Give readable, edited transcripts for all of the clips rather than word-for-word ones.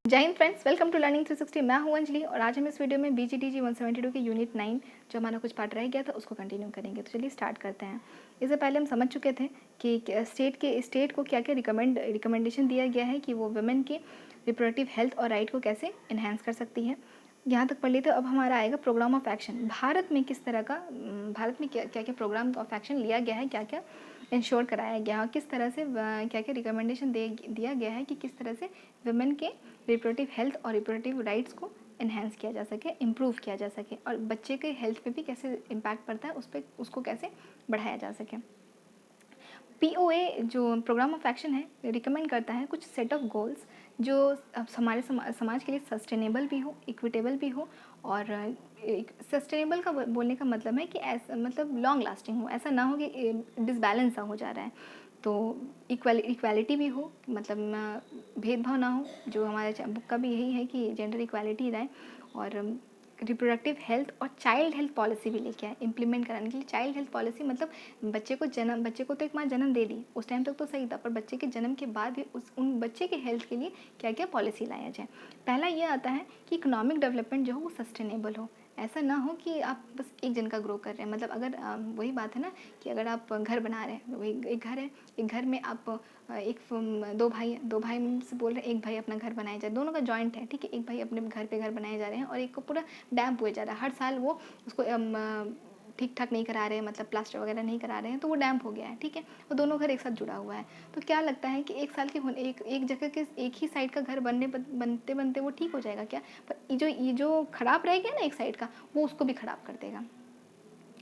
जय हिंद friends, welcome to learning 360। मैं हूं अंजलि और आज हम इस वीडियो में BGTG 172 के यूनिट 9 जो हमारा कुछ पार्ट रह गया था उसको कंटिन्यू करेंगे। तो चलिए स्टार्ट करते हैं। इससे पहले हम समझ चुके थे कि स्टेट को क्या क्या रिकमेंडेशन दिया गया है कि वो वुमेन के रिप्रोडक्टिव हेल्थ और राइट को कैसे इन्हेंस कर सकती है। यहाँ तक पढ़ लिए। तो अब हमारा आएगा प्रोग्राम ऑफ एक्शन। भारत में किस तरह का भारत में क्या क्या प्रोग्राम ऑफ एक्शन लिया गया है, क्या क्या इंश्योर कराया गया है, किस तरह से क्या क्या रिकमेंडेशन दिया गया है कि किस तरह से वुमेन के रिप्रोडक्टिव हेल्थ और रिप्रोडक्टिव राइट्स को इन्हेंस किया जा सके, इम्प्रूव किया जा सके, और बच्चे के हेल्थ पे भी कैसे इम्पैक्ट पड़ता है उसको कैसे बढ़ाया जा सके। POA जो प्रोग्राम ऑफ एक्शन है रिकमेंड करता है कुछ सेट ऑफ गोल्स जो हमारे समाज के लिए सस्टेनेबल भी हो, इक्विटेबल भी हो, और सस्टेनेबल का बोलने का मतलब है कि ऐसा मतलब लॉन्ग लास्टिंग हो, ऐसा ना हो कि डिसबैलेंस सा हो जा रहा है। तो इक्वालिटी भी हो, मतलब भेदभाव ना हो। जो हमारे बुक का भी यही है कि जेंडर इक्वालिटी रहे, और रिप्रोडक्टिव हेल्थ और चाइल्ड हेल्थ पॉलिसी भी लेके आए इम्प्लीमेंट कराने के लिए। चाइल्ड हेल्थ पॉलिसी मतलब बच्चे को तो एक माँ जन्म दे दी, उस टाइम तक तो सही था, पर बच्चे के जन्म के बाद भी उन बच्चे के हेल्थ के लिए क्या क्या पॉलिसी लाया जाए। पहला ये आता है कि इकोनॉमिक डेवलपमेंट जो हो वो सस्टेनेबल हो। ऐसा ना हो कि आप बस एक जन का ग्रो कर रहे हैं। मतलब अगर वही बात है ना कि अगर आप घर बना रहे हैं, वही एक घर है, एक घर में आप दो भाई से बोल रहे हैं एक भाई अपना घर बनाया जाए, दोनों का जॉइंट है, ठीक है। एक भाई अपने घर पे घर बनाए जा रहे हैं और एक को पूरा डैम्प हुए जा रहा है। हर साल वो उसको ठीक ठाक नहीं करा रहे हैं, मतलब प्लास्टर वगैरह नहीं करा रहे हैं, तो वो डैम्प हो गया है, ठीक है। वो दोनों घर एक साथ जुड़ा हुआ है। तो क्या लगता है कि एक साल के एक जगह के एक ही साइड का घर बनते बनते वो ठीक हो जाएगा क्या? पर ये जो खराब रह गया ना एक साइड का, वो उसको भी खराब कर देगा।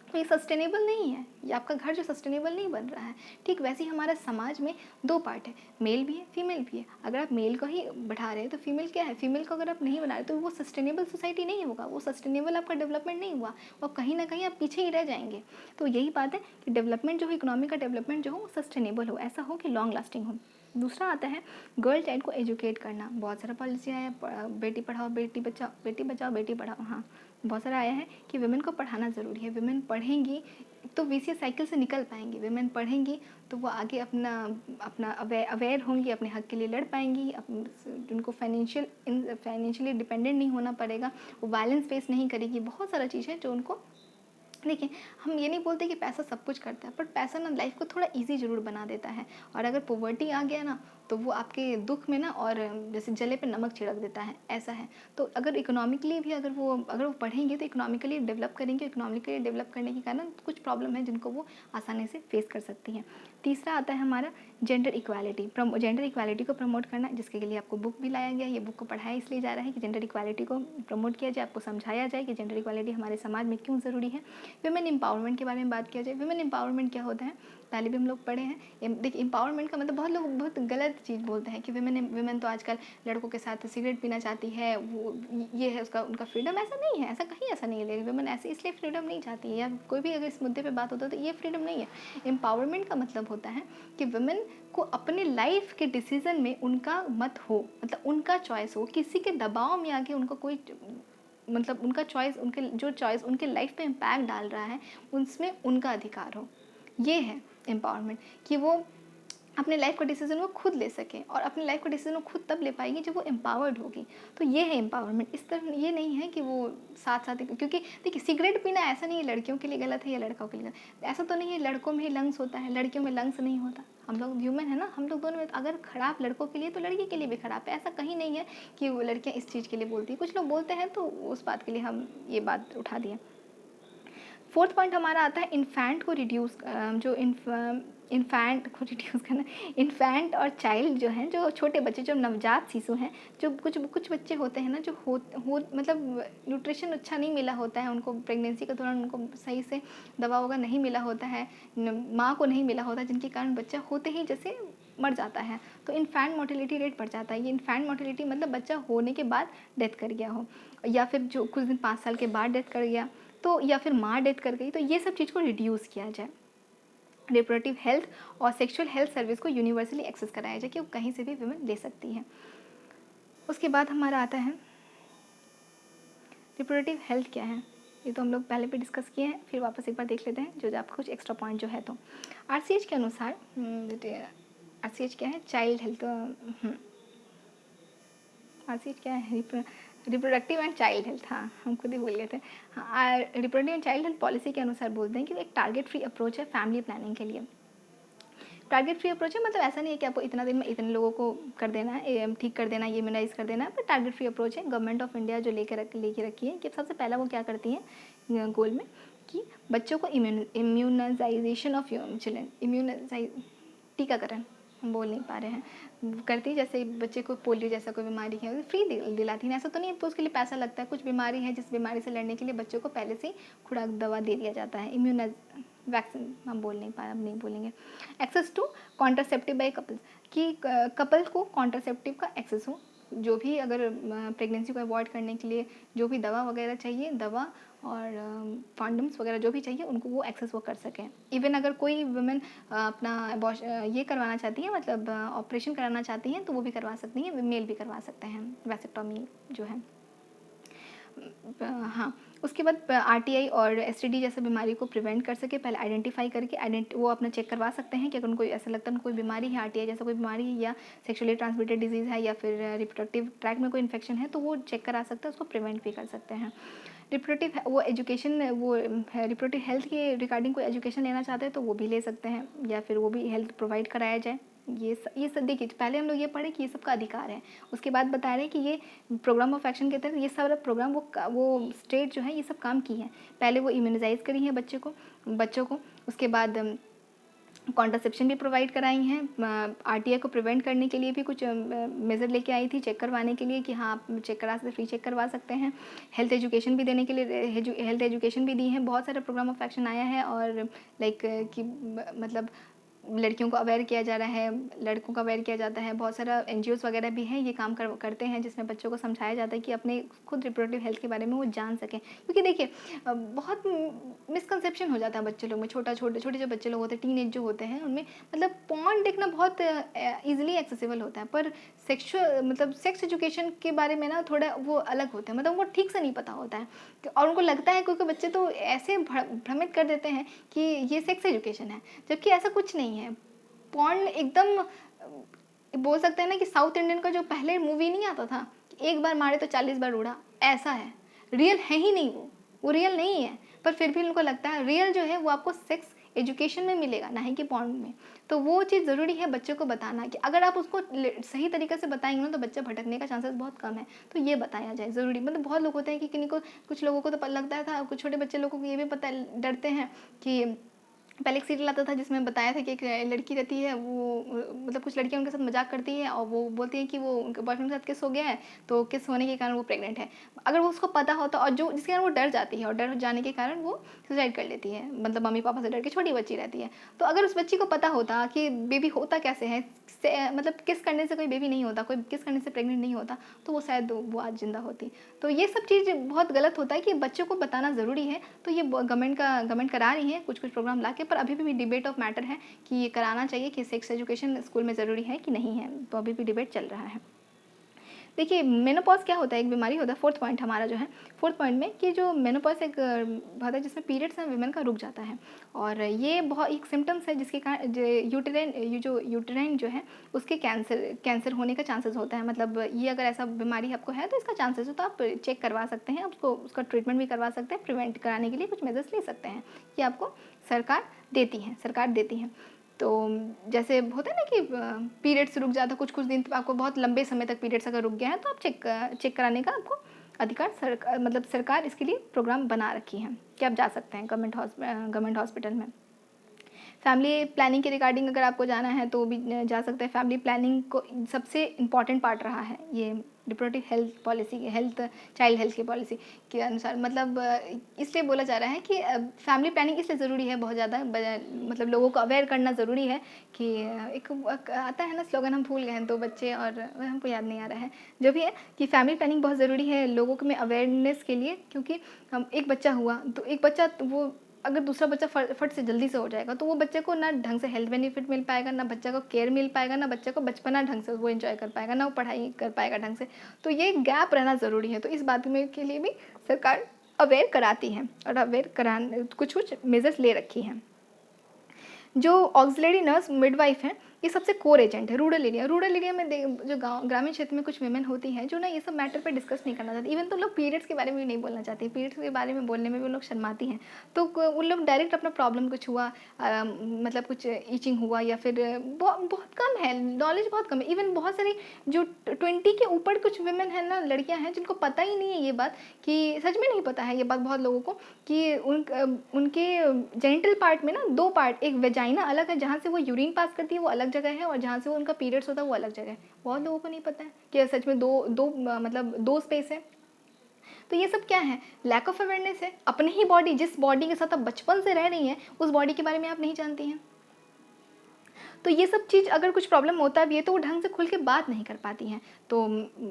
तो ये सस्टेनेबल नहीं है, ये आपका घर जो सस्टेनेबल नहीं बन रहा है। ठीक वैसे ही हमारा समाज में दो पार्ट है, मेल भी है, फीमेल भी है। अगर आप मेल को ही बढ़ा रहे हैं तो फीमेल क्या है, फीमेल को अगर आप नहीं बना रहे तो वो सस्टेनेबल सोसाइटी नहीं होगा, वो सस्टेनेबल आपका डेवलपमेंट नहीं हुआ, और कहीं ना कहीं आप पीछे ही रह जाएंगे। तो यही बात है कि डेवलपमेंट जो हो, इकोनॉमी का डेवलपमेंट जो हो वो सस्टेनेबल हो, ऐसा हो कि लॉन्ग लास्टिंग हो। दूसरा आता है गर्ल चाइल्ड को एजुकेट करना। बहुत सारा पॉलिसी आया है, बेटी पढ़ाओ बेटी बचाओ बेटी पढ़ाओ। हाँ, बहुत सारा आया है कि वुमेन को पढ़ाना ज़रूरी है। वुमेन पढ़ेंगी तो VC साइकिल से निकल पाएंगी। वुमेन पढ़ेंगी तो वो आगे अपना अपना अवेयर होंगी, अपने हक के लिए लड़ पाएंगी, उनको फाइनेंशियली डिपेंडेंट नहीं होना पड़ेगा, वो वायलेंस फेस नहीं करेगी। बहुत सारा चीज़ है जो उनको, देखिए हम ये नहीं बोलते कि पैसा सब कुछ करता है, पर पैसा ना लाइफ को थोड़ा इजी ज़रूर बना देता है। और अगर पॉवर्टी आ गया ना तो वो आपके दुख में ना, और जैसे जले पे नमक छिड़क देता है, ऐसा है। तो अगर इकोनॉमिकली भी अगर वो पढ़ेंगे तो इकोनॉमिकली डेवलप करेंगे। इकोनॉमिकली डेवलप करने के कारण कुछ प्रॉब्लम है जिनको वो आसानी से फेस कर सकती हैं। तीसरा आता है हमारा जेंडर इक्वालिटी। जेंडर इक्वालिटी को प्रमोट करना, जिसके लिए आपको बुक भी लाया गया है। ये बुक को पढ़ाया इसलिए जा रहा है कि जेंडर इक्वालिटी को प्रमोट किया जाए, आपको समझाया जाए कि जेंडर इक्वालिटी हमारे समाज में क्यों ज़रूरी है। वुमेन एम्पावरमेंट के बारे में बात किया जाए। वुमेन एम्पावरमेंट क्या होता है, पहले भी हम लोग पढ़े हैं। देखिए एम्पावरमेंट का मतलब बहुत लोग बहुत गलत चीज़ बोलते हैं कि वुमेन तो आजकल लड़कों के साथ सिगरेट पीना चाहती है, वो ये है उसका उनका फ्रीडम। ऐसा नहीं है, ऐसा कहीं ऐसा नहीं है। वुमेन ऐसे इसलिए फ्रीडम नहीं चाहती है, या कोई भी अगर इस मुद्दे पे बात होता है तो ये फ्रीडम नहीं है। एम्पावरमेंट का मतलब होता है कि वुमेन को अपने लाइफ के डिसीजन में उनका मत हो, मतलब उनका चॉइस हो, किसी के दबाव में आके उनका कोई, मतलब उनका चॉइस, उनके जो चॉइस उनके लाइफ पे इम्पैक्ट डाल रहा है उसमें उनका अधिकार हो। ये है एम्पावरमेंट, कि वो अपने लाइफ का डिसीजन वो खुद ले सकें, और अपने लाइफ का डिसीजन वो खुद तब ले पाएगी जब वो एम्पावर्ड होगी। तो ये है एम्पावरमेंट। इस तरह ये नहीं है कि वो साथ साथ, क्योंकि देखिए सिगरेट पीना ऐसा नहीं है लड़कियों के लिए गलत है या लड़कों के लिए गलत। ऐसा तो नहीं है लड़कों में ही लंग्स होता है, लड़कियों में लंग्स नहीं होता। हम लोग ह्यूमन है ना, हम लोग दोनों में अगर खराब लड़कों के लिए तो लड़की के लिए भी खराब है। ऐसा कहीं नहीं है कि वो लड़कियाँ इस चीज़ के लिए बोलती है। कुछ लोग बोलते हैं तो उस बात के लिए हम ये बात उठा दिए। फोर्थ पॉइंट हमारा आता है इन्फेंट को रिड्यूस, जो इन्फेंट को रिड्यूस करना। इन्फेंट और चाइल्ड जो हैं, जो छोटे बच्चे, जो नवजात शिशु हैं, जो कुछ बच्चे होते हैं ना जो हो मतलब न्यूट्रिशन अच्छा नहीं मिला होता है उनको, प्रेगनेंसी के दौरान उनको सही से दवा वगैरह नहीं मिला होता है, माँ को नहीं मिला होता, जिनके कारण बच्चा होते ही जैसे मर जाता है, तो इन्फेंट मोर्टेलिटी रेट बढ़ जाता है। ये इन्फेंट मोर्टेलिटी मतलब बच्चा होने के बाद डेथ कर गया हो, या फिर जो कुछ दिन 5 साल के बाद डेथ कर गया, तो या फिर माँ डेथ कर गई। तो ये सब चीज़ को रिड्यूस किया जाए। रिप्रोडक्टिव हेल्थ और सेक्सुअल हेल्थ सर्विस को यूनिवर्सली एक्सेस कराया जाए कि वो कहीं से भी वुमेन ले सकती हैं। उसके बाद हमारा आता है रिप्रोडक्टिव हेल्थ क्या है। ये तो हम लोग पहले भी डिस्कस किए हैं, फिर वापस एक बार देख लेते हैं जो आपका कुछ एक्स्ट्रा पॉइंट जो है। तो RCH के अनुसार RCH क्या है, चाइल्ड हेल्थ। आसिफ क्या है, रिप्रोडक्टिव एंड चाइल्ड हेल्थ, हाँ हम खुद ही भूल गए थे। हाँ, reproductive and child health policy के अनुसार बोलते हैं कि एक टारगेट फ्री अप्रोच है फैमिली प्लानिंग के लिए। टारगेट फ्री अप्रोच है मतलब ऐसा नहीं है कि आपको इतना दिन में इतने लोगों को कर देना है, ठीक कर देना है, इम्यूनाइज कर देना है, पर टारगेट फ्री अप्रोच है गवर्नमेंट ऑफ इंडिया जो लेके रखी है कि सबसे पहला वो क्या करती है गोल में कि बच्चों को इम्यूनाइजेशन ऑफ चिल्ड्रन, टीकाकरण हम बोल नहीं पा रहे हैं, करती है। जैसे बच्चे को पोलियो जैसा कोई बीमारी है फ्री दिलाती है, ऐसा तो नहीं है, तो उसके लिए पैसा लगता है। कुछ बीमारी है जिस बीमारी से लड़ने के लिए बच्चों को पहले से ही खुराक दवा दे दिया जाता है, इम्यूनाइज वैक्सीन हम बोल नहीं पाए, अब नहीं बोलेंगे। Access to contraceptive by couples, कि कपल को कॉन्ट्रासेप्टिव का एक्सेस हो, जो भी अगर प्रेगनेंसी को अवॉइड करने के लिए जो भी दवा वगैरह चाहिए, दवा और कॉन्डम्स वगैरह जो भी चाहिए उनको वो एक्सेस वो कर सकें। इवन अगर कोई वुमेन अपना ये करवाना चाहती है, मतलब ऑपरेशन कराना चाहती हैं तो वो भी करवा सकती हैं, मेल भी करवा सकते हैं, वैसेक्टॉमी जो है। हाँ, उसके बाद आरटीआई और एसटीडी जैसे बीमारी को प्रिवेंट कर सके, पहले आइडेंटिफाई करके वो अपना चेक करवा सकते हैं कि अगर उनको ऐसा लगता है उनको कोई बीमारी है, आरटीआई जैसा कोई बीमारी है या सेक्सुअली ट्रांसमिटेड डिजीज़ है या फिर रिप्रोडक्टिव ट्रैक में कोई इन्फेक्शन है, तो वो चेक करा सकते हैं, उसको प्रिवेंट भी कर सकते हैं। रिप्रोडक्टिव वो एजुकेशन, वो रिप्रोडक्टिव हेल्थ के रिगार्डिंग कोई एजुकेशन लेना चाहते हैं तो वो भी ले सकते हैं, या फिर वो भी हेल्थ प्रोवाइड कराया जाए। ये सब देखिए, पहले हम लोग ये पढ़े कि ये सबका अधिकार है, उसके बाद बता रहे हैं कि ये प्रोग्राम ऑफ एक्शन के तहत ये सारा प्रोग्राम वो स्टेट जो है ये सब काम की है। पहले वो इम्यूनाइज करी है बच्चों को, उसके बाद कॉन्ट्रासेप्शन भी प्रोवाइड कराई हैं, आरटीआई को प्रिवेंट करने के लिए भी कुछ मेजर लेके आई थी, चेक करवाने के लिए कि हाँ आप चेक करा सकते, फ्री चेक करवा सकते हैं। हेल्थ एजुकेशन भी देने के लिए हेल्थ एजुकेशन भी दी है, बहुत सारे प्रोग्राम ऑफ एक्शन आया है। और लाइक कि मतलब लड़कियों को अवेयर किया जा रहा है, लड़कों को अवेयर किया जाता है, बहुत सारा एनजीओज़ वगैरह भी हैं ये काम करते हैं जिसमें बच्चों को समझाया जाता है कि अपने खुद रिप्रोडक्टिव हेल्थ के बारे में वो जान सकें। क्योंकि देखिए बहुत मिसकंसेप्शन हो जाता है बच्चे लोग में, छोटे जो बच्चे लोग होते हैं, टीनेज जो होते हैं, उनमें मतलब पॉर्न देखना बहुत ईजिली एक्सेसिबल होता है, पर सेक्स एजुकेशन के बारे में ना थोड़ा वो अलग होता है, मतलब वो ठीक से नहीं पता होता है। और उनको लगता है क्योंकि बच्चे तो ऐसे भ्रमित कर देते हैं कि ये सेक्स एजुकेशन है, जबकि ऐसा कुछ नहीं है। पॉर्न एकदम बोल सकते हैं ना कि साउथ इंडियन का जो पहले मूवी नहीं आता था कि एक बार मारे तो 40 बार उड़ा, ऐसा है। रियल है ही नहीं, वो रियल नहीं है, पर फिर भी उनको लगता है रियल जो है वो आपको सेक्स एजुकेशन में मिलेगा, ना ही कि पॉर्न में। तो वो चीज़ ज़रूरी है बच्चों को बताना कि अगर आप उसको सही तरीके से बताएंगे ना तो बच्चा भटकने का चांसेस बहुत कम है। तो ये बताया जाए ज़रूरी, मतलब बहुत लोग होते हैं कि किन्हीं को, कुछ लोगों को तो लगता था, कुछ छोटे बच्चे लोगों को ये भी पता डरते हैं कि पहले एक सीरियल आता था जिसमें बताया था कि एक लड़की रहती है, वो मतलब कुछ लड़कियां उनके साथ मजाक करती है और वो बोलती है कि वो उनके बॉयफ्रेंड के साथ किस हो गया है, तो किस होने के कारण वो प्रेग्नेंट है। अगर वो उसको पता होता, और जो जिसके कारण वो डर जाती है और डर जाने के कारण वो सुसाइड कर लेती है, मतलब मम्मी पापा से डर के, छोटी बच्ची रहती है। तो अगर उस बच्ची को पता होता कि बेबी होता कैसे है, मतलब किस करने से कोई बेबी नहीं होता, कोई किस करने से प्रेग्नेंट नहीं होता, तो वो शायद वो आज जिंदा होती। तो ये सब चीज़ बहुत गलत होता है कि बच्चों को बताना ज़रूरी है। तो ये गवर्नमेंट करा रही है कुछ प्रोग्राम ला के, पर अभी भी डिबेट ऑफ मैटर है कि ये कराना चाहिए कि सेक्स एजुकेशन स्कूल में ज़रूरी है कि नहीं है, तो अभी भी डिबेट चल रहा है। देखिए मेनोपॉज क्या होता है, एक बीमारी होता है, फोर्थ पॉइंट हमारा जो है, फोर्थ पॉइंट में कि जो मेनोपॉज एक होता है जिसमें पीरियड्स हैं विमेन का रुक जाता है, और ये बहुत एक सिम्टम्स है जिसके कारण यूटेराइन जो है उसके कैंसर होने का चांसेस होता है। मतलब ये अगर ऐसा बीमारी आपको है तो इसका चांसेस हो, तो आप चेक करवा सकते हैं, उसका ट्रीटमेंट भी करवा सकते हैं, प्रिवेंट कराने के लिए कुछ मेजर्स ले सकते हैं, ये आपको सरकार देती है। तो जैसे होता है ना कि पीरियड्स रुक जाता है कुछ दिन, तो आपको बहुत लंबे समय तक पीरियड्स अगर रुक गया है तो आप चेक कराने का आपको अधिकार सरकार इसके लिए प्रोग्राम बना रखी है कि आप जा सकते हैं गवर्नमेंट हॉस्पिटल में। फैमिली प्लानिंग के रिगार्डिंग अगर आपको जाना है तो भी जा सकते हैं। फैमिली प्लानिंग को सबसे इम्पॉर्टेंट पार्ट रहा है ये reproductive health policy, child health की पॉलिसी के अनुसार। मतलब इसलिए बोला जा रहा है कि फैमिली प्लानिंग इसलिए ज़रूरी है बहुत ज़्यादा, मतलब लोगों को अवेयर करना ज़रूरी है कि एक आता है ना स्लोगन, हम भूल गए हैं, 2 बच्चे और हमको याद नहीं आ रहा है, जो भी है कि फैमिली प्लानिंग बहुत ज़रूरी है लोगों में अवेयरनेस के लिए। क्योंकि एक बच्चा हुआ तो एक बच्चा वो अगर दूसरा बच्चा फट से जल्दी से हो जाएगा तो वो बच्चे को ना ढंग से हेल्थ बेनिफिट मिल पाएगा, ना बच्चा को केयर मिल पाएगा, ना बच्चे को बचपना ढंग से वो एंजॉय कर पाएगा, ना वो पढ़ाई कर पाएगा ढंग से। तो ये गैप रहना ज़रूरी है। तो इस बात में के लिए भी सरकार अवेयर कराती है और अवेयर कराने कुछ मेजर्स ले रखी हैं। जो ऑक्सिलरी नर्स मिडवाइफ हैं ये सबसे कोर एजेंट है। रूरल एरिया में जो गाँव ग्रामीण क्षेत्र में कुछ वीमेन होती हैं जो ना ये सब मैटर पे डिस्कस नहीं करना चाहती। इवन तो लोग पीरियड्स के बारे में भी नहीं बोलना चाहती, पीरियड्स के बारे में बोलने में भी वो लोग शर्माती हैं। तो उन लोग डायरेक्ट अपना प्रॉब्लम कुछ हुआ, मतलब कुछ ईचिंग हुआ या फिर बहुत कम है, नॉलेज बहुत कम है। इवन बहुत सारी जो 20 के ऊपर कुछ वीमेन हैं ना, लड़कियां हैं जिनको पता ही नहीं है ये बात, कि सच में नहीं पता है ये बात बहुत लोगों को, कि उनके जेनिटल पार्ट में ना 2 पार्ट, एक वेजाइना अलग है जहाँ से वो यूरिन पास करती है वो अलग जगह है, और जहाँ से वो उनका पीरियड्स होता है वो अलग जगह है। बहुत लोगों को नहीं पता है कि सच में दो मतलब 2 स्पेस है। तो ये सब क्या है, लैक ऑफ अवेयरनेस है। अपने ही बॉडी, जिस बॉडी के साथ आप बचपन से रह रही हैं उस बॉडी के बारे में आप नहीं जानती हैं। तो ये सब चीज़ अगर कुछ प्रॉब्लम होता भी है तो वो ढंग से खुल के बात नहीं कर पाती हैं, तो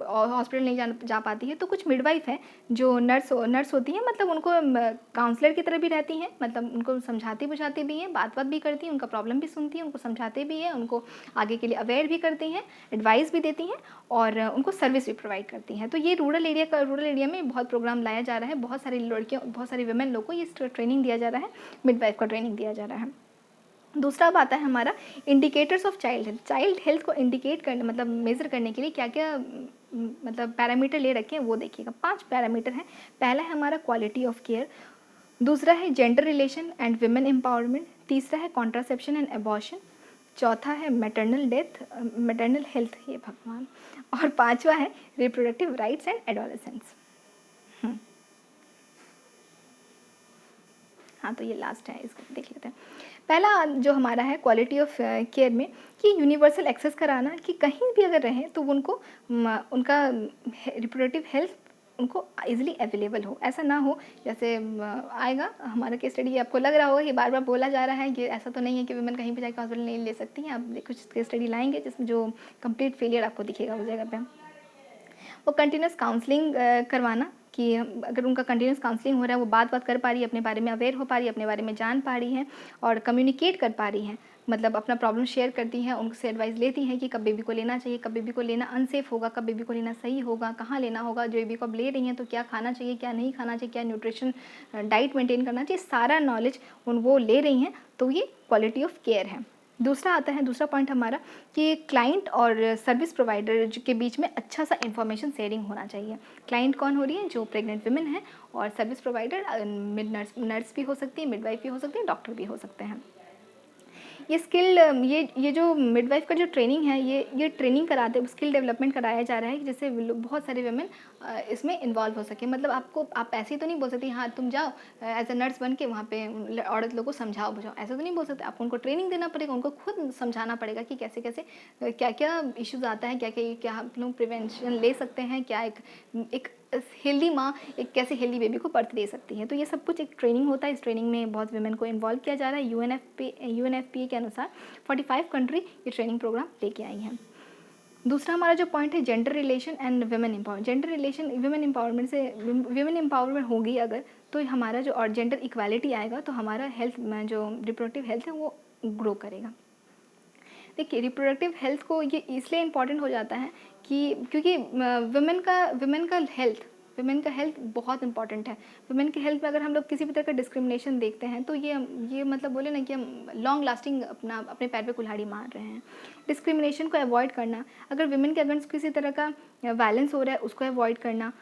हॉस्पिटल नहीं जा पाती है। तो कुछ मिडवाइफ है जो नर्स होती हैं, मतलब उनको काउंसलर की तरह भी रहती हैं, मतलब उनको समझाती बुझाती भी हैं, बात भी करती हैं, उनका प्रॉब्लम भी सुनती हैं, उनको समझाते भी हैं, उनको आगे के लिए अवेयर भी करती हैं, एडवाइस भी देती हैं और उनको सर्विस भी प्रोवाइड करती हैं। तो ये रूरल एरिया में बहुत प्रोग्राम लाया जा रहा है, बहुत सारी लड़कियों, बहुत सारी वुमेन लोग को ये ट्रेनिंग दिया जा रहा है, मिडवाइफ का ट्रेनिंग दिया जा रहा है। दूसरा अब आता है हमारा इंडिकेटर्स ऑफ चाइल्ड हेल्थ को इंडिकेट करने, मतलब मेज़र करने के लिए क्या क्या मतलब पैरामीटर ले रखे हैं वो देखिएगा। 5 पैरामीटर हैं। पहला है हमारा क्वालिटी ऑफ केयर, दूसरा है gender relation and women empowerment, तीसरा है कॉन्ट्रासेप्शन एंड एबॉर्शन, चौथा है मैटरनल हेल्थ, ये भगवान, और पांचवा है रिप्रोडक्टिव राइट्स एंड एडोलेसेंस। हाँ, तो ये लास्ट है, इसको देख लेते हैं। पहला जो हमारा है क्वालिटी ऑफ केयर में, कि यूनिवर्सल एक्सेस कराना, कि कहीं भी अगर रहें तो उनको उनका रिप्रोडक्टिव हेल्थ उनको इजीली अवेलेबल हो। ऐसा ना हो जैसे आएगा हमारा केस स्टडी, आपको लग रहा होगा कि बार बार बोला जा रहा है, ये ऐसा तो नहीं है कि वुमेन कहीं भी जाकर हॉस्पिटल नहीं ले सकती हैं। आप कुछ केस स्टडी लाएंगे जिसमें जो कंप्लीट फेलियर आपको दिखेगा उस जगह पे। वो कंटिन्यूस काउंसलिंग करवाना, कि अगर उनका कंटिन्यूस काउंसलिंग हो रहा है, वो बात कर पा रही है, अपने बारे में अवेयर हो पा रही है, अपने बारे में जान पा रही हैं और कम्युनिकेट कर पा रही हैं, मतलब अपना प्रॉब्लम शेयर करती हैं, उनसे एडवाइस लेती हैं कि कब बेबी को लेना चाहिए, कब बेबी को लेना अनसेफ होगा, कब बेबी को लेना सही होगा, कहाँ लेना होगा, जो बेबी को अब ले रही हैं तो क्या खाना चाहिए, क्या नहीं खाना चाहिए, क्या न्यूट्रिशन डाइट मेंटेन करना चाहिए, सारा नॉलेज वो ले रही हैं। तो ये क्वालिटी ऑफ केयर है। दूसरा आता है, दूसरा पॉइंट हमारा, कि क्लाइंट और सर्विस प्रोवाइडर के बीच में अच्छा सा इन्फॉर्मेशन शेयरिंग होना चाहिए। क्लाइंट कौन हो रही है, जो प्रेग्नेंट वुमेन है, और सर्विस प्रोवाइडर नर्स भी हो सकती है, मिडवाइफ भी हो सकती है, डॉक्टर भी हो सकते हैं। ये स्किल, ये जो मिडवाइफ का जो ट्रेनिंग है, ये ट्रेनिंग कराते, स्किल डेवलपमेंट कराया जा रहा है कि जिससे बहुत सारे वुमेन इसमें इन्वॉल्व हो सके। मतलब आप ऐसे ही तो नहीं बोल सकती हाँ तुम जाओ एज अ नर्स बन के वहाँ पे औरत लोगों को समझाओ बुझाओ, ऐसा तो नहीं बोल सकते। आपको उनको ट्रेनिंग देना पड़ेगा, उनको खुद समझाना पड़ेगा कि कैसे कैसे क्या क्या इश्यूज़ आता है, क्या आप लोग प्रिवेंशन ले सकते हैं, क्या एक हेल्दी माँ एक कैसे हेल्दी बेबी को बर्थ दे सकती है। तो ये सब कुछ एक ट्रेनिंग होता है। इस ट्रेनिंग में बहुत वुमेन को इन्वॉल्व किया जा रहा है। यूएनएफपीए के अनुसार 45 कंट्री ये ट्रेनिंग प्रोग्राम लेके आई हैं। दूसरा हमारा जो पॉइंट है gender relation and women empowerment. Gender relation women empowerment से वुमेन एम्पावरमेंट होगी अगर, तो हमारा जो और जेंडर इक्वालिटी आएगा तो हमारा हेल्थ जो रिप्रोडक्टिव हेल्थ है वो ग्रो करेगा। देखिए रिप्रोडक्टिव हेल्थ को ये इसलिए इम्पॉर्टेंट हो जाता है कि क्योंकि वुमेन का हेल्थ बहुत इंपॉर्टेंट है। वुमेन के हेल्थ में अगर हम लोग किसी भी तरह का डिस्क्रिमिनेशन देखते हैं तो ये मतलब बोले ना कि हम लॉन्ग लास्टिंग अपने पैर पे कुल्हाड़ी मार रहे हैं। डिस्क्रिमिनेशन को अवॉइड करना, अगर वुमेन के अगेंस्ट किसी तरह का वायलेंस हो रहा है उसको अवॉइड करना,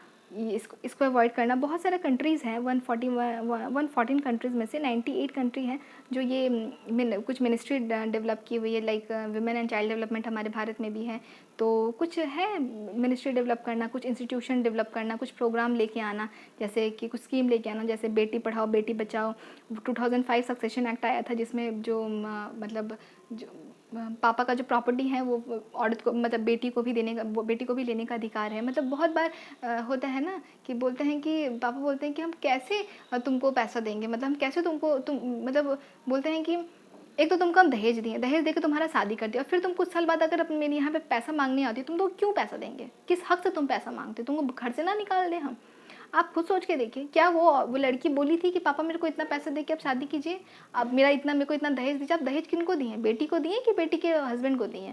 इसको अवॉइड करना। बहुत सारे कंट्रीज़ हैं, 114 कंट्रीज़ में से 98 कंट्री हैं जो ये कुछ मिनिस्ट्री डेवलप की हुई है, like women and child development हमारे भारत में भी है। तो कुछ है मिनिस्ट्री डेवलप करना, कुछ इंस्टीट्यूशन डेवलप करना, कुछ प्रोग्राम लेके आना, जैसे कि कुछ स्कीम लेके आना, जैसे बेटी पढ़ाओ बेटी बचाओ। 2005 सक्सेशन एक्ट आया था जिसमें जो मतलब जो पापा का जो प्रॉपर्टी है वो औरत को मतलब बेटी को भी लेने का अधिकार है। मतलब बहुत बार होता है ना कि बोलते हैं कि पापा बोलते हैं कि हम कैसे तुमको पैसा देंगे, मतलब हम कैसे तुम मतलब बोलते हैं कि एक तो तुमको हम दहेज दे के तुम्हारा शादी कर दिया और फिर तुम कुछ साल बाद अगर मेरे यहाँ पे पैसा मांगने आती तुम तो क्यों पैसा देंगे, किस हक से तुम पैसा मांगते, तुमको घर से ना निकाल दे हम। आप खुद सोच के देखिए, क्या वो लड़की बोली थी कि पापा मेरे को इतना पैसा दे के आप शादी कीजिए, अब मेरे को इतना दहेज दीजिए। आप दहेज किनको दिए, बेटी को दिए कि बेटी के हस्बैंड को दिए?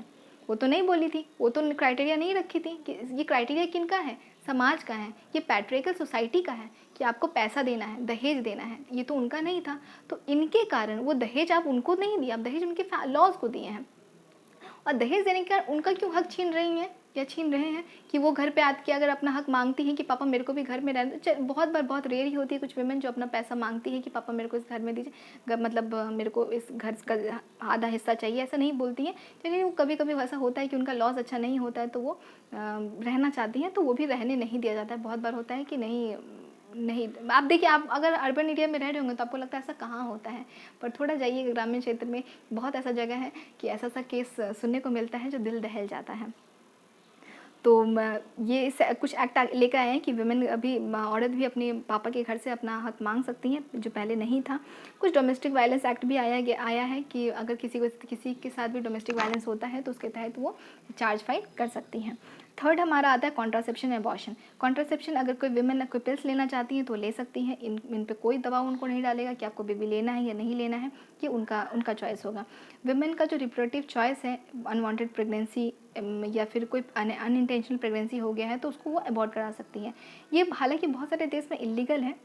वो तो नहीं बोली थी, वो तो क्राइटेरिया नहीं रखी थी कि ये क्राइटेरिया किनका है, समाज का है, ये पैट्रियर्कल सोसाइटी का है कि आपको पैसा देना है, दहेज देना है। ये तो उनका नहीं था, तो इनके कारण वो दहेज आप उनको नहीं दिया, आप दहेज उनके लॉज को दिए हैं। और दहेज देने के कारण उनका क्यों हक छीन रही हैं या छीन रहे हैं कि वो घर पे आके अगर अपना हक मांगती हैं कि पापा मेरे को भी घर में रहना, बहुत बार बहुत रेयर ही होती है कुछ विमेन जो अपना पैसा मांगती है कि पापा मेरे को इस घर में दीजिए, मतलब मेरे को इस घर का आधा हिस्सा चाहिए, ऐसा नहीं बोलती हैं। लेकिन वो कभी कभी ऐसा होता है कि उनका लॉस अच्छा नहीं होता है तो वो रहना चाहती हैं, तो वो भी रहने नहीं दिया जाता है। बहुत बार होता है कि नहीं नहीं, आप देखिए, आप अगर अर्बन एरिया में रह रहे होंगे तो आपको लगता है ऐसा कहाँ होता है, पर थोड़ा जाइए ग्रामीण क्षेत्र में, बहुत ऐसा जगह है कि ऐसा सा केस सुनने को मिलता है जो दिल दहल जाता है। तो ये कुछ एक्ट लेकर आए हैं कि वुमेन अभी औरत भी अपने पापा के घर से अपना हक मांग सकती हैं, जो पहले नहीं था। कुछ डोमेस्टिक वायलेंस एक्ट भी आया है कि अगर किसी के साथ भी डोमेस्टिक वायलेंस होता है तो उसके तहत वो चार्ज फाइल कर सकती हैं। थर्ड हमारा आता है कॉन्ट्रासेप्शन एबॉर्शन। कॉन्ट्रासेप्शन अगर कोई विमेन कोई पिल्स लेना चाहती हैं तो ले सकती हैं, इन पे कोई दबाव उनको नहीं डालेगा कि आपको बेबी लेना है या नहीं लेना है, ये उनका चॉइस होगा। विमेन का जो रिप्रोडक्टिव चॉइस है, अनवांटेड प्रेगनेंसी या फिर कोई अनइंटेंशनल प्रेगनेंसी हो गया है तो उसको वो अबॉर्ट करा सकती हैं। ये हालांकि बहुत सारे देश में इलीगल है,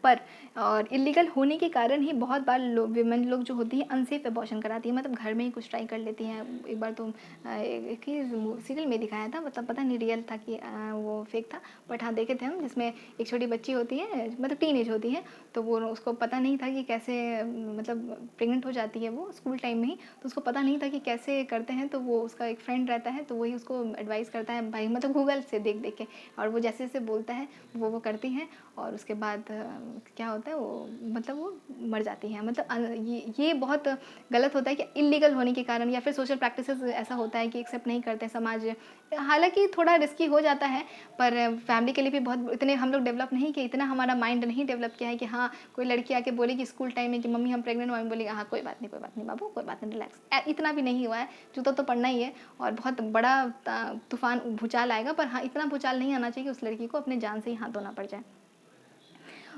पर और इलीगल होने के कारण ही बहुत बार विमेन लोग जो होती हैं अनसेफ एबॉर्शन कराती हैं, मतलब घर में ही कुछ ट्राई कर लेती हैं। एक बार तो एक ही सीरियल में दिखाया था, मतलब पता नहीं रियल था कि वो फेक था, बट हाँ देखे थे हम, जिसमें एक छोटी बच्ची होती है, मतलब टीन एज होती है, तो वो उसको पता नहीं था कि कैसे, मतलब प्रेग्नेंट हो जाती है वो स्कूल टाइम में ही, तो उसको पता नहीं था कि कैसे करते हैं। तो वो उसका एक फ्रेंड रहता है तो वही उसको एडवाइस करता है भाई, मतलब गूगल से देख देख के, और वो जैसे जैसे बोलता है वो करती हैं, और उसके बाद क्या होता है वो, मतलब वो मर जाती हैं। मतलब ये बहुत गलत होता है कि इलीगल होने के कारण, या फिर सोशल प्रैक्टिसेस ऐसा होता है कि एक्सेप्ट नहीं करते समाज। हालांकि थोड़ा रिस्की हो जाता है, पर फैमिली के लिए भी बहुत, इतने हम लोग डेवलप नहीं किए, इतना हमारा माइंड नहीं डेवलप किया है कि हाँ कोई लड़की आके बोलेगी स्कूल टाइम में कि मम्मी हम प्रेग्नेंट हो, बोलेगी हाँ कोई बात नहीं बाबू, कोई बात नहीं, रिलैक्स। इतना भी नहीं हुआ है, जूता तो पड़ना ही है, और बहुत बड़ा तूफान भूचाल आएगा, पर हाँ इतना भूचाल नहीं आना चाहिए कि उस लड़की को अपने जान से ही हाथ धोना पड़ जाए।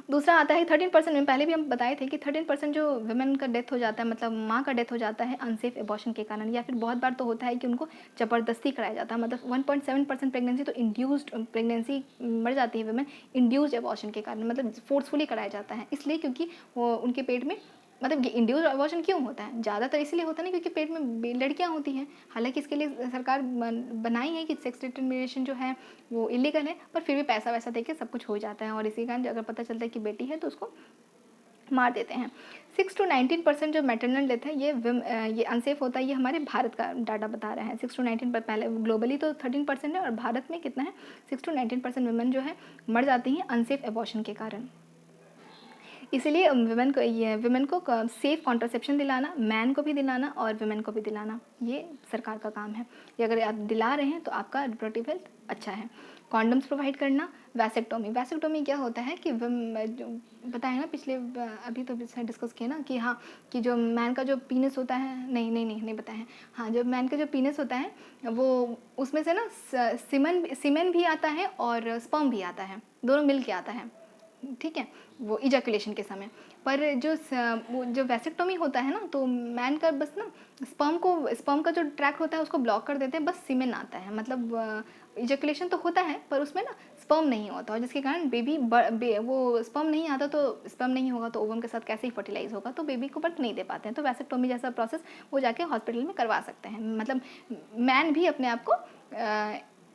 दूसरा आता है 13% में, पहले भी हम बताए थे कि 13% जो वुमेन का डेथ हो जाता है, मतलब माँ का डेथ हो जाता है अनसेफ एबॉर्शन के कारण, या फिर बहुत बार तो होता है कि उनको ज़बरदस्ती कराया जाता है। मतलब 1.7% प्रेगनेंसी तो इंड्यूस्ड प्रेगनेंसी मर जाती है वुमेन इंड्यूस्ड एबॉर्शन के कारण, मतलब फोर्सफुली कराया जाता है, इसलिए क्योंकि वो उनके पेट में, मतलब इंड्यूस्ड अबॉर्शन क्यों होता है, ज़्यादातर इसलिए होता है ना क्योंकि पेट में लड़कियां होती हैं। हालांकि इसके लिए सरकार बनाई है कि सेक्स डिटर्मिनेशन जो है वो इलीगल है, पर फिर भी पैसा वैसा देके सब कुछ हो जाता है, और इसी कारण अगर पता चलता है कि बेटी है तो उसको मार देते हैं। 6 to 19% जो मैटरनल डेथ है ये अनसेफ होता है, ये हमारे भारत का डाटा बता रहा है। 6 to 19 पर, पहले ग्लोबली तो 13% है, और भारत में कितना है, 6 to 19% वुमेन जो है मर जाती हैं अनसेफ एबॉर्शन के कारण। इसीलिए वुमेन को सेफ कॉन्ट्रासेप्शन दिलाना, मैन को भी दिलाना और वुमेन को भी दिलाना, ये सरकार का काम है। ये अगर आप दिला रहे हैं तो आपका रिप्रोडक्टिव हेल्थ अच्छा है। कॉन्डम्स प्रोवाइड करना। वैसेक्टोमी क्या होता है कि बताया ना पिछले, अभी तो डिस्कस किया ना कि हाँ, कि जो मैन का जो पीनस होता है, नहीं बताया है, हाँ जो मैन का जो पीनस होता है वो, उसमें से ना सीमेन भी आता है और स्पर्म भी आता है, दोनों मिल के आता है, ठीक है, वो इजैकुलेशन के समय। पर जो वैसेक्टोमी होता है ना, तो मैन का बस ना स्पर्म का जो ट्रैक होता है उसको ब्लॉक कर देते हैं, बस सीमेन आता है, मतलब इजैकुलेशन तो होता है पर उसमें ना स्पर्म नहीं होता, और जिसके कारण वो स्पर्म नहीं आता, तो स्पर्म नहीं होगा तो ओवम के साथ कैसे ही फर्टिलाइज होगा, तो बेबी को बर्थ नहीं दे पाते हैं। तो वैसेक्टोमी जैसा प्रोसेस वो जाके हॉस्पिटल में करवा सकते हैं, मतलब मैन भी अपने आप को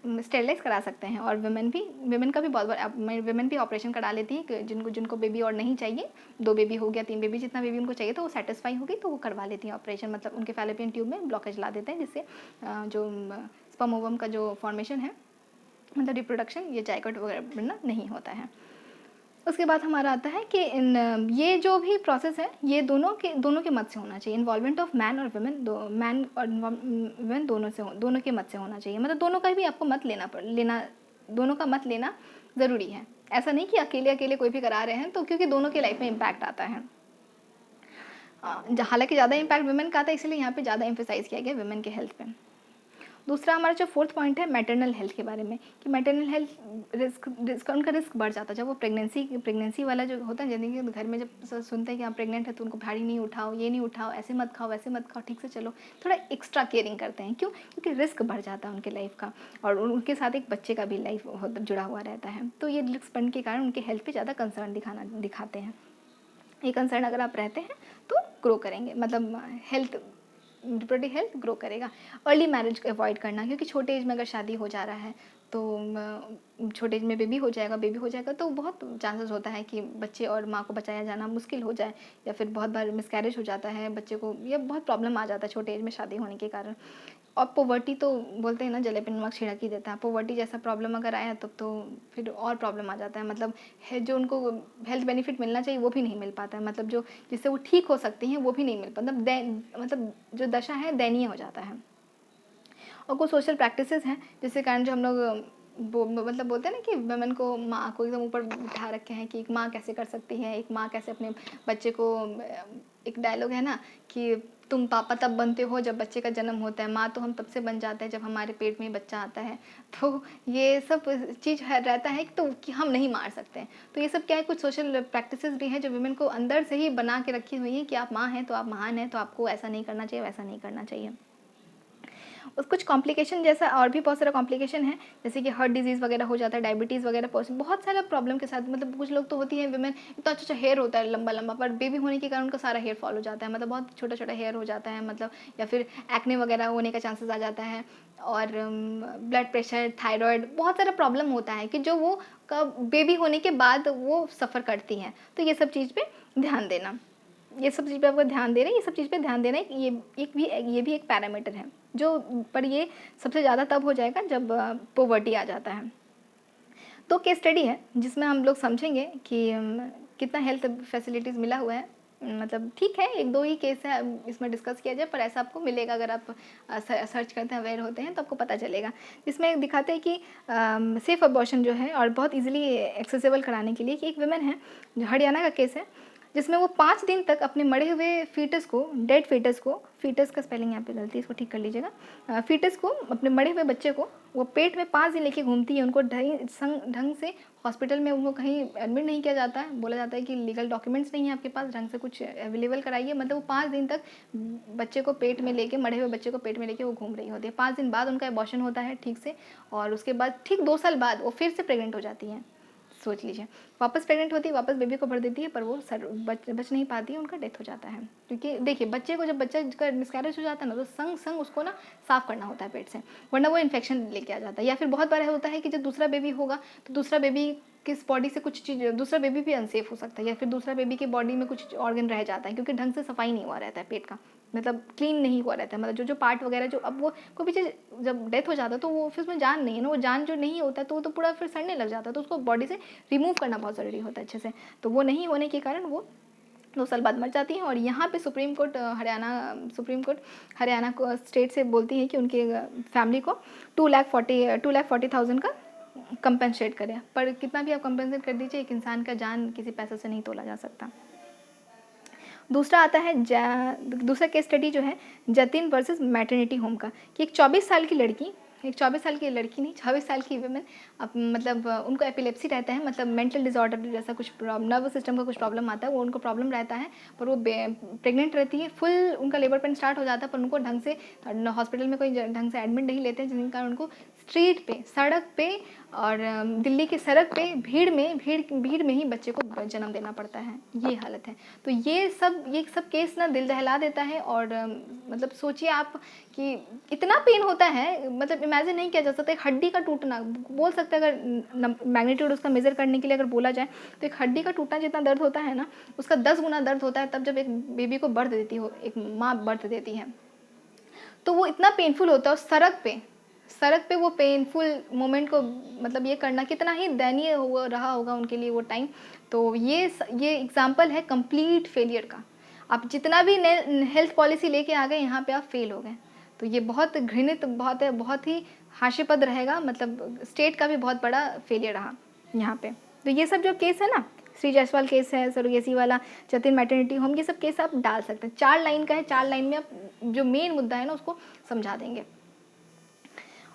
स्टेरलाइज करा सकते हैं, और वुमेन का भी बहुत बार वुमेन भी ऑपरेशन करा लेती है, जिनको बेबी और नहीं चाहिए, 2 बेबी हो गया, 3 बेबी, जितना बेबी उनको चाहिए तो वो सेटिस्फाई होगी तो वो करवा लेती हैं ऑपरेशन, मतलब उनके फैलोपियन ट्यूब में ब्लॉकेज ला देते हैं, जिससे जो स्पर्म ओवम का जो फॉर्मेशन है, मतलब रिप्रोडक्शन, ये जायगोट वगैरह बनना नहीं होता है। उसके बाद हमारा आता है कि ये जो भी प्रोसेस है ये दोनों के मत से होना चाहिए। इन्वॉल्वमेंट ऑफ मैन और वुमेन, मैन और वुमेन दोनों के मत से होना चाहिए, मतलब दोनों का भी आपको मत दोनों का मत लेना ज़रूरी है। ऐसा नहीं कि अकेले कोई भी करा रहे हैं, तो क्योंकि दोनों के लाइफ में इम्पैक्ट आता है। हालांकि ज़्यादा इम्पैक्ट वुमेन का आता है, इसलिए यहाँ पे ज़्यादा एम्फेसाइज किया गया वुमेन के हेल्थ पे। दूसरा हमारा जो 4th पॉइंट है मैटरनल हेल्थ के बारे में, कि मैटरनल हेल्थ उनका रिस्क बढ़ जाता है जब वो प्रेगनेंसी वाला जो होता है, जैसे कि घर में जब सुनते हैं कि आप प्रेग्नेंट है तो उनको भारी नहीं उठाओ, ये नहीं उठाओ, ऐसे मत खाओ, वैसे मत खाओ, ठीक से चलो, थोड़ा एक्स्ट्रा केयरिंग करते हैं। क्यों? क्योंकि रिस्क बढ़ जाता है उनके लाइफ का, और उनके साथ एक बच्चे का भी लाइफ जुड़ा हुआ रहता है, तो ये रिस्क बढ़ने के कारण उनके हेल्थ पर ज़्यादा कंसर्न दिखाते हैं। ये कंसर्न अगर आप रहते हैं तो ग्रो करेंगे, मतलब हेल्थ रिप्रोडक्टिव हेल्थ ग्रो करेगा। अर्ली मैरिज अवॉइड करना, क्योंकि छोटे एज में अगर शादी हो जा रहा है तो छोटे एज में बेबी हो जाएगा तो बहुत चांसेस होता है कि बच्चे और माँ को बचाया जाना मुश्किल हो जाए, या फिर बहुत बार मिसकैरेज हो जाता है बच्चे को, या बहुत प्रॉब्लम आ जाता है छोटे एज में शादी होने के कारण। और पोवर्टी तो बोलते हैं ना, जले पे नमक छिड़क ही देता है। पोवर्टी जैसा प्रॉब्लम अगर आया तब तो फिर और प्रॉब्लम आ जाता है, मतलब है जो उनको हेल्थ बेनिफिट मिलना चाहिए वो भी नहीं मिल पाता है, मतलब जो जिससे वो ठीक हो सकती हैं वो भी नहीं मिल पाता, मतलब जो दशा है दयनीय हो जाता है। और कुछ सोशल प्रैक्टिसेस हैं जिसके कारण जो हम लोग मतलब बोलते हैं ना कि वुमेन को, माँ को एकदम ऊपर उठा रखे हैं कि एक माँ कैसे कर सकती है, एक माँ कैसे अपने बच्चे को, एक डायलॉग है ना कि तुम पापा तब बनते हो जब बच्चे का जन्म होता है, माँ तो हम तब से बन जाते हैं जब हमारे पेट में बच्चा आता है। तो ये सब चीज़ रहता है तो कि हम नहीं मार सकते हैं। तो ये सब क्या है, कुछ सोशल प्रैक्टिसेस भी हैं जो वुमेन को अंदर से ही बना के रखी हुई हैं कि आप माँ हैं तो आप महान हैं, तो आपको ऐसा नहीं करना चाहिए, वैसा नहीं करना चाहिए। और कुछ कॉम्प्लिकेशन जैसा और भी बहुत सारा कॉम्प्लिकेशन है, जैसे कि हार्ट डिजीज़ वगैरह हो जाता है, डायबिटीज़ वगैरह, बहुत सारा प्रॉब्लम के साथ, मतलब कुछ लोग तो होती हैं वुमेन, इतना अच्छा हेयर होता है लंबा लंबा, पर बेबी होने के कारण उनका सारा हेयर फॉल हो जाता है, मतलब बहुत छोटा छोटा हेयर हो जाता है, मतलब या फिर एक्ने वगैरह होने का चांसेस आ जाता है। और ब्लड प्रेशर, थायराइड, बहुत सारा प्रॉब्लम होता है कि जो वो बेबी होने के बाद वो सफ़र करती हैं। तो ये सब चीज़ पे ध्यान देना, ये सब चीज़ पे आपको ध्यान देना है, ये सब चीज़ पे ध्यान देना है। ये भी एक पैरामीटर है जो, पर ये सबसे ज़्यादा तब हो जाएगा जब पोवर्टी आ जाता है। तो केस स्टडी है जिसमें हम लोग समझेंगे कि कितना हेल्थ फैसिलिटीज़ मिला हुआ है, मतलब ठीक है एक दो ही केस है इसमें डिस्कस किया जाए, पर ऐसा आपको मिलेगा अगर आप सर्च करते हैं, अवेयर होते हैं तो आपको पता चलेगा। जिसमें दिखाते हैं कि सेफ़ अबॉर्शन जो है और बहुत इजीली एक्सेसिबल कराने के लिए, कि एक वुमेन है जो हरियाणा का केस है जिसमें वो 5 दिन तक अपने मरे हुए फीटस को, डेड फीटस को, फीटस का स्पेलिंग यहाँ पे गलती है इसको ठीक कर लीजिएगा, फीटस को, अपने मरे हुए बच्चे को वो पेट में 5 दिन लेके घूमती है। उनको ढंग से हॉस्पिटल में उनको कहीं एडमिट नहीं किया जाता है, बोला जाता है कि लीगल डॉक्यूमेंट्स नहीं है आपके पास, ढंग से कुछ अवेलेबल कराइए, मतलब वो 5 दिन तक बच्चे को पेट में लेके, मरे हुए बच्चे को पेट में लेके वो घूम रही होती है। 5 दिन बाद उनका एबॉर्शन होता है ठीक से, और उसके बाद ठीक 2 साल बाद वो फिर से प्रेग्नेंट हो जाती हैं। सोच लीजिए, वापस प्रेग्नेंट होती है, वापस बेबी को भर देती है, पर वो बच नहीं पाती है, उनका डेथ हो जाता है। क्योंकि देखिए बच्चे को जब बच्चा का मिसकैरेज हो जाता है ना, तो संग संग उसको ना साफ़ करना होता है पेट से, वरना वो इन्फेक्शन लेके आ जाता है। या फिर बहुत बार होता है कि जब दूसरा बेबी होगा तो दूसरा बेबी किस बॉडी से कुछ चीज़, दूसरा बेबी भी अनसेफ हो सकता है, या फिर दूसरा बेबी के बॉडी में कुछ ऑर्गन रह जाता है क्योंकि ढंग से सफाई नहीं हुआ रहता है पेट का, मतलब क्लीन नहीं हुआ रहता है, मतलब जो पार्ट वगैरह जो, अब वो कोई भी चीज़ जब डेथ हो जाता है तो वो फिर उसमें जान नहीं है ना, वो जान जो नहीं होता तो वो तो पूरा फिर सड़ने लग जाता है, तो उसको बॉडी से रिमूव करना बहुत ज़रूरी होता है अच्छे से। तो वो नहीं होने के कारण वो 2 साल बाद मर जाती हैं। और यहाँ पे सुप्रीम कोर्ट हरियाणा को स्टेट से बोलती है कि उनके फैमिली को 2,40,000 का कंपनसेट करें। पर कितना भी आप कंपनसेट कर दीजिए, एक इंसान का जान किसी पैसे से नहीं तोला जा सकता। दूसरा आता है दूसरा केस स्टडी जो है जतिन वर्सेस मैटरनिटी होम का, कि एक 24 साल की लड़की, एक 24 साल की लड़की नहीं, 26 साल की वुमेन, मतलब उनको एपिलेप्सी रहता है, मतलब मेंटल डिसऑर्डर जैसा कुछ, नर्वस सिस्टम का कुछ प्रॉब्लम आता है, वो उनको प्रॉब्लम रहता है, पर वो प्रेग्नेंट रहती है, फुल उनका लेबर पेन स्टार्ट हो जाता है, पर उनको ढंग से हॉस्पिटल में कोई ढंग से एडमिट नहीं लेते हैं, जिसके कारण उनको स्ट्रीट पे, सड़क पे, और दिल्ली की सड़क पे भीड़ में ही बच्चे को जन्म देना पड़ता है, ये हालत है। तो ये सब केस ना दिल दहला देता है, और मतलब सोचिए आप कि इतना पेन होता है, मतलब इमेजिन नहीं किया जा सकता। एक हड्डी का टूटना, बोल सकते हैं अगर मैग्नीट्यूड उसका मेज़र करने के लिए अगर बोला जाए तो एक हड्डी का टूटना जितना दर्द होता है ना, उसका 10 गुना दर्द होता है तब जब एक बेबी को बर्थ देती हो, एक माँ बर्थ देती है, तो वो इतना पेनफुल होता है। और सड़क पे वो पेनफुल मोमेंट को, मतलब ये करना कितना ही दयनीय रहा होगा उनके लिए वो टाइम। तो ये एग्जाम्पल है कंप्लीट फेलियर का। आप जितना भी हेल्थ पॉलिसी लेके आ गए, यहाँ पे आप फेल हो गए, तो ये बहुत घृणित, बहुत ही हास्यास्पद रहेगा, मतलब स्टेट का भी बहुत बड़ा फेलियर रहा यहाँ पे। तो ये सब जो केस है ना, श्री जायसवाल केस है, सरोगेसी वाला, जतिन मैटरनिटी होम, ये सब केस आप डाल सकते हैं। 4 लाइन का है, 4 लाइन में आप जो मेन मुद्दा है ना उसको समझा देंगे।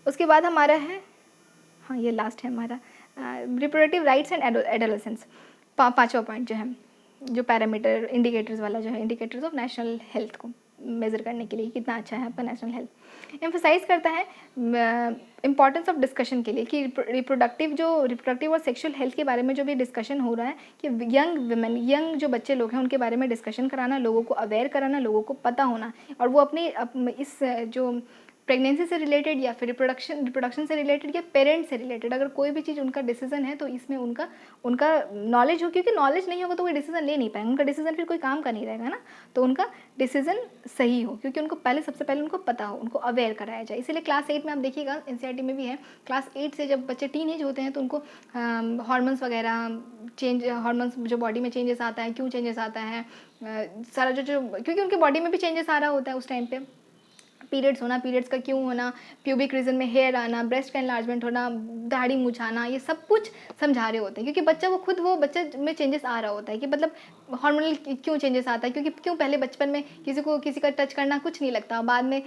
उसके बाद हमारा है, हाँ ये लास्ट है हमारा, रिप्रोडक्टिव राइट्स एंड एडोलेसेंस, 5वां पॉइंट जो है, जो पैरामीटर इंडिकेटर्स वाला जो है, इंडिकेटर्स ऑफ नेशनल हेल्थ को, मेज़र करने के लिए कितना अच्छा है आपका नेशनल हेल्थ। एम्फसाइज़ करता है इम्पॉर्टेंस ऑफ डिस्कशन के लिए कि रिप्रोडक्टिव और सेक्सुअल हेल्थ के बारे में जो भी डिस्कशन हो रहा है कि यंग जो बच्चे लोग हैं उनके बारे में डिस्कशन कराना, लोगों को अवेयर कराना, लोगों को पता होना, और वो इस जो प्रेगनेंसी से रिलेटेड या फिर रिप्रोडक्शन से रिलेटेड या पेरेंट्स से रिलेटेड अगर कोई भी चीज़ उनका डिसीजन है तो इसमें उनका नॉलेज हो, क्योंकि नॉलेज नहीं होगा तो कोई डिसीजन ले नहीं पाएंगे, उनका डिसीजन फिर कोई काम का नहीं रहेगा ना। तो उनका डिसीजन सही हो, क्योंकि उनको सबसे पहले उनको पता हो, उनको अवेयर कराया जाए। इसीलिए क्लास 8 में आप देखिएगा, एनसीईआरटी में भी है, क्लास 8 से जब बच्चे टीन एज होते हैं तो उनको हार्मोन्स वगैरह हार्मोन्स जो बॉडी में चेंजेस आता है, क्यों चेंजेस आता है, सारा जो क्योंकि उनके बॉडी में भी चेंजेस आ रहा होता है उस टाइम पे, पीरियड्स होना, पीरियड्स का क्यों होना, प्यूबिक रीजन में हेयर आना, ब्रेस्ट का एनलार्जमेंट होना, दाढ़ी मुझाना, ये सब कुछ समझा रहे होते हैं, क्योंकि बच्चा वो बच्चे में चेंजेस आ रहा होता है कि मतलब हार्मोनल क्यों चेंजेस आता है, क्योंकि क्यों पहले बचपन में किसी का टच करना कुछ नहीं लगता, बाद में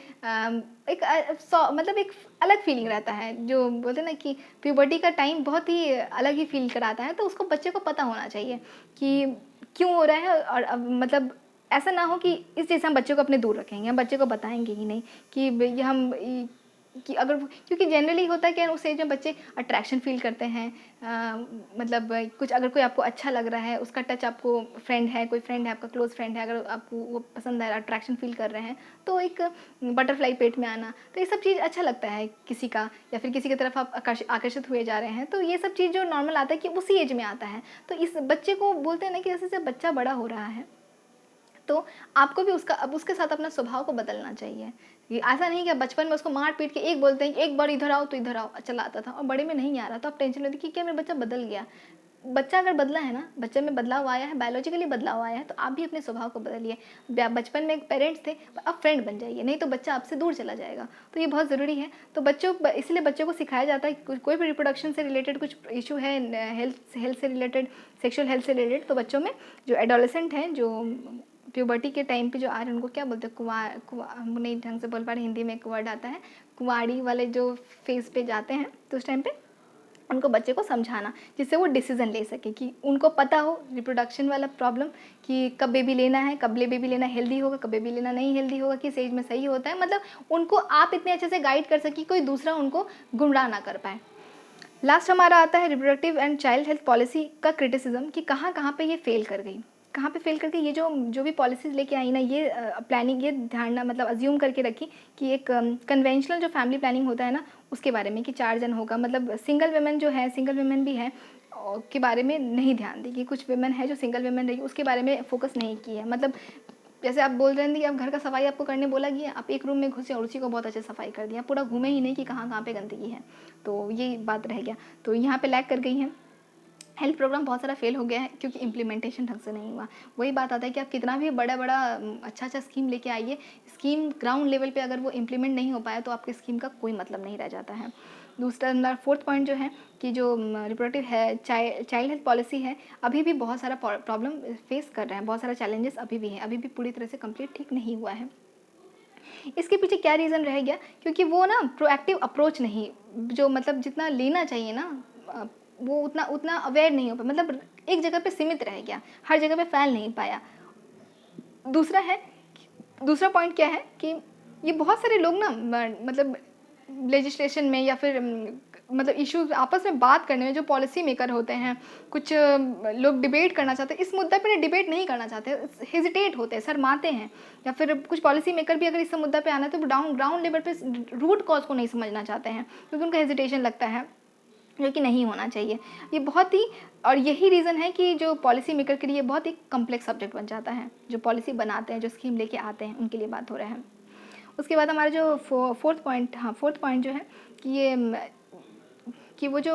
मतलब एक अलग फीलिंग रहता है, जो बोलते हैं ना कि प्यूबर्टी का टाइम बहुत ही अलग ही फील कराता है। तो उसको बच्चे को पता होना चाहिए कि क्यों हो रहा है, और मतलब ऐसा ना हो कि इस चीज़ से हम बच्चे को अपने दूर रखेंगे, हम बच्चे को बताएंगे ही नहीं कि कि अगर, क्योंकि जनरली होता है कि उस एज में बच्चे अट्रैक्शन फील करते हैं, मतलब कुछ अगर कोई आपको अच्छा लग रहा है, उसका टच आपको कोई फ्रेंड है आपका क्लोज फ्रेंड है, अगर आपको वो पसंद है, अट्रैक्शन फील कर रहे हैं, तो एक बटरफ्लाई पेट में आना, तो ये सब चीज़ अच्छा लगता है किसी का, या फिर किसी की तरफ आप आकर्षित हुए जा रहे हैं, तो ये सब चीज़ जो नॉर्मल आता है कि उसी एज में आता है। तो इस बच्चे को बोलते हैं ना कि जैसे जब बच्चा बड़ा हो रहा है तो आपको भी उसके साथ अपना स्वभाव को बदलना चाहिए। ये ऐसा नहीं कि बचपन में उसको मार पीट के एक बोलते हैं कि एक बार इधर आओ तो इधर आओ, चला आता था, और बड़े में नहीं आ रहा तो आप टेंशन लेते कि क्या मेरा बच्चा बदल गया। बच्चा अगर बदला है ना, बच्चे में बदलाव आया है, बायोलॉजिकली बदलाव आया है, तो आप भी अपने स्वभाव को बदलिए। बचपन में पेरेंट्स थे, अब फ्रेंड बन जाइए, नहीं तो बच्चा आपसे दूर चला जाएगा। तो ये बहुत ज़रूरी है। तो इसलिए बच्चों को सिखाया जाता है कि कोई भी रिप्रोडक्शन से रिलेटेड कुछ इशू है, हेल्थ से रिलेटेड, सेक्शुअल हेल्थ से रिलेटेड, तो बच्चों में जो एडोलेसेंट हैं, जो प्यूबर्टी के टाइम पे जो आ रहे हैं, उनको क्या बोलते हैं, हम नहीं ढंग से बोल पा रहे, हिंदी में एक वर्ड आता है, कुंवारी वाले जो फेज पे जाते हैं, तो उस टाइम पे उनको बच्चे को समझाना, जिससे वो डिसीजन ले सके, कि उनको पता हो रिप्रोडक्शन वाला प्रॉब्लम, कि कब बेबी लेना है, कब बेबी लेना हेल्दी होगा, कब बेबी लेना नहीं हेल्दी होगा, किस एज में सही होता है, मतलब उनको आप इतने अच्छे से गाइड कर सके कोई दूसरा उनको गुमराह ना कर पाए। लास्ट हमारा आता है reproductive and child health policy का क्रिटिसिज्म, कि कहाँ कहाँ पे ये फेल कर गई, कहाँ पे फेल करके ये जो भी पॉलिसीज़ लेके आई ना, ये प्लानिंग, ये धारणा मतलब अज्यूम करके रखी कि एक कन्वेंशनल जो फैमिली प्लानिंग होता है ना, उसके बारे में कि 4 जन होगा, मतलब सिंगल वुमेन भी है के बारे में नहीं ध्यान दी, कि कुछ वुमेन है जो सिंगल वुमेन रही, उसके बारे में फोकस नहीं की है। मतलब जैसे आप बोल रहे थे कि आप घर का सफाई आपको करने बोला गया, आप एक रूम में घुसे और उसी को बहुत अच्छे सफाई कर दिया, पूरा घूमे ही नहीं कि कहाँ कहाँ पे गंदगी है, तो ये बात रह गया। तो यहाँ पे लैग कर गई हैं। हेल्थ प्रोग्राम बहुत सारा फेल हो गया है क्योंकि इम्प्लीमेंटेशन ढंग से नहीं हुआ। वही बात आता है कि आप कितना भी बड़ा अच्छा स्कीम लेके आइए, स्कीम ग्राउंड लेवल पे अगर वो इम्प्लीमेंट नहीं हो पाया तो आपकी स्कीम का कोई मतलब नहीं रह जाता है। दूसरा 4th पॉइंट जो है कि जो रिप्रोडक्टिव है चाइल्ड हेल्थ पॉलिसी है, अभी भी बहुत सारा प्रॉब्लम फेस कर रहे हैं, बहुत सारा चैलेंजेस अभी भी हैं, अभी भी पूरी तरह से कंप्लीट ठीक नहीं हुआ है। इसके पीछे क्या रीज़न रह गया, क्योंकि वो ना प्रोएक्टिव अप्रोच नहीं, जो मतलब जितना लेना चाहिए ना, वो उतना अवेयर नहीं हो पाया, मतलब एक जगह पे सीमित रह गया, हर जगह पे फैल नहीं पाया। दूसरा पॉइंट क्या है कि ये बहुत सारे लोग ना मतलब लेजिस्लेशन में या फिर मतलब इश्यूज आपस में बात करने में, जो पॉलिसी मेकर होते हैं, कुछ लोग डिबेट करना चाहते हैं, इस मुद्दे पर डिबेट नहीं करना चाहते, हेजिटेट होते हैं, शर्माते हैं, या फिर कुछ पॉलिसी मेकर भी अगर इस मुद्दा पे आना है तो ग्राउंड लेवल पे रूट कॉज को नहीं समझना चाहते हैं, क्योंकि उनका हेजिटेशन लगता है, जो कि नहीं होना चाहिए। ये बहुत ही, और यही रीज़न है कि जो पॉलिसी मेकर के लिए बहुत ही कम्प्लेक्स सब्जेक्ट बन जाता है, जो पॉलिसी बनाते हैं, जो स्कीम लेके आते हैं, उनके लिए बात हो रहा है। उसके बाद हमारा जो 4th पॉइंट जो है कि वो जो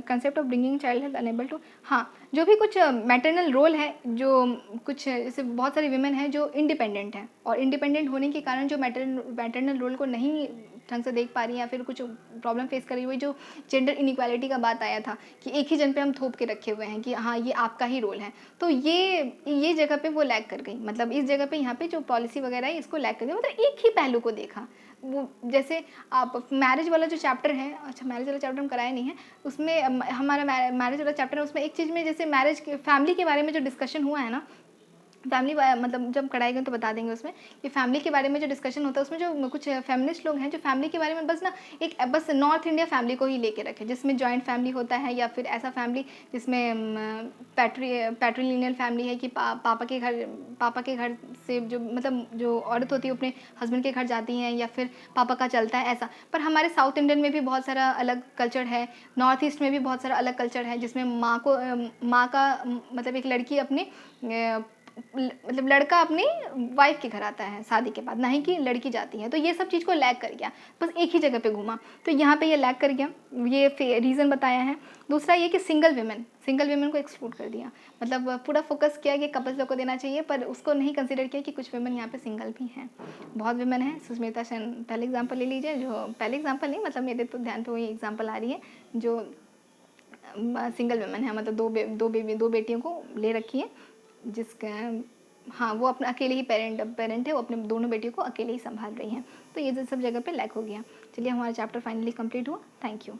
concept of bringing child health enable to, हाँ, जो भी कुछ मैटरनल रोल है, जो कुछ जैसे बहुत सारी वीमेन हैं जो इंडिपेंडेंट हैं, और इंडिपेंडेंट होने के कारण जो मैटरनल रोल को नहीं ढंग से देख पा रही हैं, या फिर कुछ प्रॉब्लम फेस कर रही हुई, जो जेंडर इनइक्वालिटी का बात आया था कि एक ही जन पे हम थोप के रखे हुए हैं कि हाँ ये आपका ही रोल है, तो ये जगह पे वो लैग कर गई, मतलब इस जगह पे यहाँ पे जो पॉलिसी वगैरह है इसको लैग कर गई, मतलब एक ही पहलू को देखा। वो जैसे आप मैरिज वाला जो चैप्टर है, अच्छा मैरिज वाला चैप्टर हम कराया नहीं है, उसमें हमारा मैरिज वाला चैप्टर है, उसमें एक चीज़ में जैसे मैरिज के फैमिली के बारे में जो डिस्कशन हुआ है ना, फैमिली मतलब जब कराएंगे तो बता देंगे उसमें कि फैमिली के बारे में जो डिस्कशन होता है उसमें जो कुछ फेमिनिस्ट लोग हैं जो फैमिली के बारे में बस ना एक बस नॉर्थ इंडिया फैमिली को ही लेके रखे, जिसमें जॉइंट फैमिली होता है या फिर ऐसा फैमिली जिसमें पैट्रिलिनियल फैमिली है कि पापा के घर से जो मतलब जो औरत होती है अपने हस्बैंड के घर जाती हैं या फिर पापा का चलता है ऐसा। पर हमारे साउथ इंडियन में भी बहुत सारा अलग कल्चर है, नॉर्थ ईस्ट में भी बहुत सारा अलग कल्चर है, जिसमें माँ का मतलब एक लड़की अपने मतलब लड़का अपनी वाइफ के घर आता है शादी के बाद, ना ही कि लड़की जाती है। तो ये सब चीज़ को लैग कर गया, बस एक ही जगह पे घूमा, तो यहाँ पे ये लैग कर गया, ये रीज़न बताया है। दूसरा ये कि सिंगल वीमेन को एक्सक्लूड कर दिया, मतलब पूरा फोकस किया कि कपल्स लोग को देना चाहिए, पर उसको नहीं कंसिडर किया कि कुछ वीमेन यहाँ पे सिंगल भी हैं। बहुत वीमेन हैं, सुष्मिता सेन पहले एग्जाम्पल ले लीजिए, जो पहले एग्जाम्पल नहीं मतलब मेरे तो ध्यान पे वही एग्जाम्पल आ रही है, जो सिंगल वीमेन है, मतलब दो बेटियों को ले रखी है, जिसका हाँ वो अपना अकेले ही पेरेंट है, वो अपने दोनों बेटियों को अकेले ही संभाल रही हैं। तो ये सब जगह पे लैक हो गया। चलिए हमारा चैप्टर फाइनली कंप्लीट हुआ। Thank you.